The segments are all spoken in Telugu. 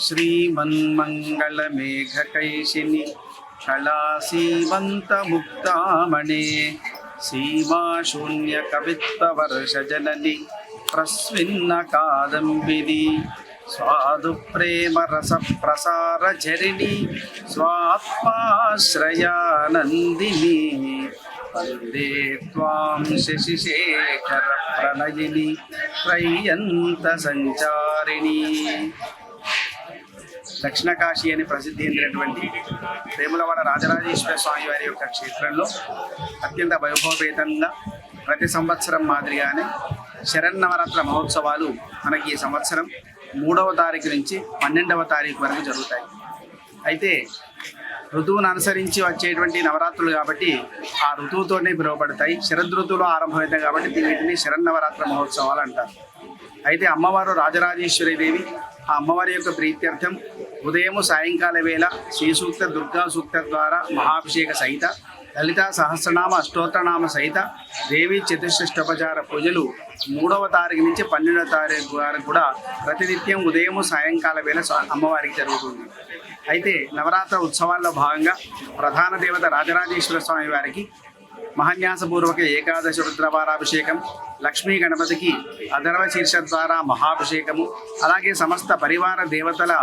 श्रीमन्मङ्गलमेघकैशिनि कलासीवन्तमुक्तामणे सीमाशून्यकवित्ववर्षजननि प्रस्विन्नकादम्बिनी स्वादुप्रेमरसप्रसारझरिणी स्वात्माश्रयानन्दिनी वन्दे त्वां शशिशेखरप्रणयिनि त्रय्यन्तसञ्चारिणी। దక్షిణ కాశీ అని ప్రసిద్ధి చెందినటువంటి వేములవాడ రాజరాజేశ్వర స్వామి వారి యొక్క క్షేత్రంలో అత్యంత వైభవపేతంగా ప్రతి సంవత్సరం మాదిరిగానే శరన్నవరాత్ర మహోత్సవాలు మనకి ఈ సంవత్సరం 3వ తారీఖు నుంచి 12వ తారీఖు వరకు జరుగుతాయి. అయితే ఋతువును అనుసరించి వచ్చేటువంటి నవరాత్రులు కాబట్టి ఆ ఋతువుతోనే పిలువబడతాయి. శరదృతువులో ఆరంభమవుతాయి కాబట్టి వీటిని శరన్నవరాత్ర మహోత్సవాలు అంటారు. అయితే అమ్మవారు రాజరాజేశ్వరి దేవి ఆ అమ్మవారి యొక్క ప్రీత్యర్థం ఉదయము సాయంకాల వేళ శ్రీ సూక్త దుర్గా సూక్త ద్వారా మహాభిషేక సహిత లలితా సహస్రనామ అష్టోత్తరనామ సహిత దేవి చతుషష్టోపచార పూజలు 3వ తారీఖు నుంచి 12వ తారీఖు వరకు కూడా ప్రతినిత్యం ఉదయము సాయంకాల వేళ అమ్మవారికి జరుగుతుంది. అయితే నవరాత్ర ఉత్సవాల్లో భాగంగా ప్రధాన దేవత రాజరాజేశ్వర స్వామి వారికి మహాన్యాసపూర్వక ఏకాదశి రుద్రవారాభిషేకం, లక్ష్మీ గణపతికి అధర్వ శీర్ష ద్వారా మహాభిషేకము, అలాగే సమస్త పరివార దేవతల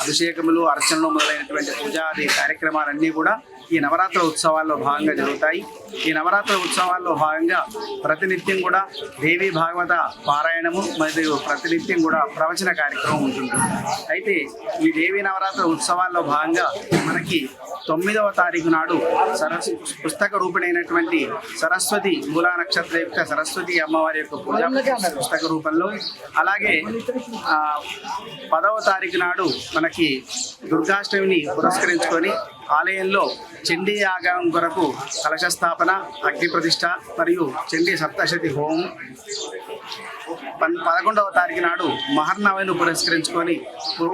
అభిషేకములు, అర్చనలు మొదలైనటువంటి పూజాది కార్యక్రమాలన్నీ కూడా ఈ నవరాత్ర ఉత్సవాల్లో భాగంగా జరుగుతాయి. ఈ నవరాత్ర ఉత్సవాల్లో భాగంగా ప్రతినిత్యం కూడా దేవీ భాగవత పారాయణము మరియు ప్రతినిత్యం కూడా ప్రవచన కార్యక్రమం ఉంటుంది. అయితే ఈ దేవీ నవరాత్ర ఉత్సవాల్లో భాగంగా మనకి 9వ తారీఖు నాడు పుస్తక రూపిణైనటువంటి సరస్వతి మూలా నక్షత్ర యొక్క సరస్వతి అమ్మవారి యొక్క పూజ పుస్తక రూపంలో, అలాగే 10వ తారీఖు నాడు మనకి దుర్గాష్టమిని పురస్కరించుకొని ఆలయంలో చండీ యాగం కొరకు కలశ స్థాపన, అగ్ని ప్రతిష్ఠ మరియు చండీ సప్తశతి హోమం. 11వ తారీఖు నాడు మహర్నవమిని పురస్కరించుకొని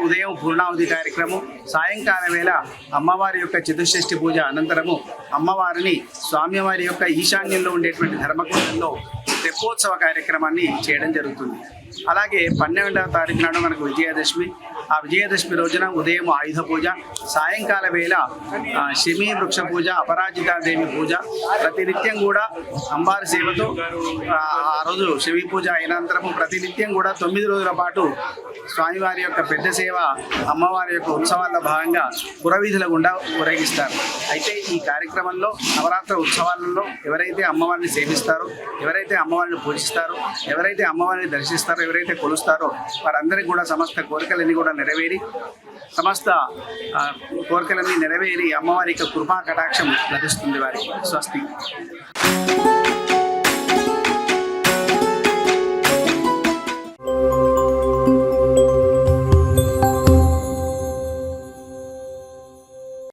ఉదయం పూర్ణావతి కార్యక్రమం, సాయంకాల వేళ అమ్మవారి యొక్క చతుషష్ఠి పూజ అనంతరము అమ్మవారిని స్వామివారి యొక్క ఈశాన్యంలో ఉండేటువంటి ధర్మకుండంలో తెప్పోత్సవ కార్యక్రమాన్ని చేయడం జరుగుతుంది. అలాగే 12వ తారీఖు నాడు మనకు విజయదశమి. ఆ విజయదశమి రోజున ఉదయం ఆయుధ పూజ, సాయంకాల వేళ శమీ వృక్ష పూజ, అపరాజితాదేవి పూజ, ప్రతినిత్యం కూడా అంబారి సేవతో ఆ రోజు శమీ పూజ అయినంతరము ప్రతినిత్యం కూడా 9 రోజుల పాటు స్వామివారి యొక్క పెద్ద సేవ అమ్మవారి యొక్క ఉత్సవాల్లో భాగంగా పురవీధుల గుండా ఊరేగిస్తారు. అయితే ఈ కార్యక్రమంలో నవరాత్రి ఉత్సవాలలో ఎవరైతే అమ్మవారిని సేవిస్తారో, ఎవరైతే అమ్మవారిని పూజిస్తారో, ఎవరైతే అమ్మవారిని దర్శిస్తారో, ఎవరైతే కొలుస్తారో వారందరికీ కూడా సమస్త కోరికలన్నీ కూడా నెరవేరి అమ్మవారి యొక్క కృపా కటాక్షం లభిస్తుంది వారికి. స్వస్తి.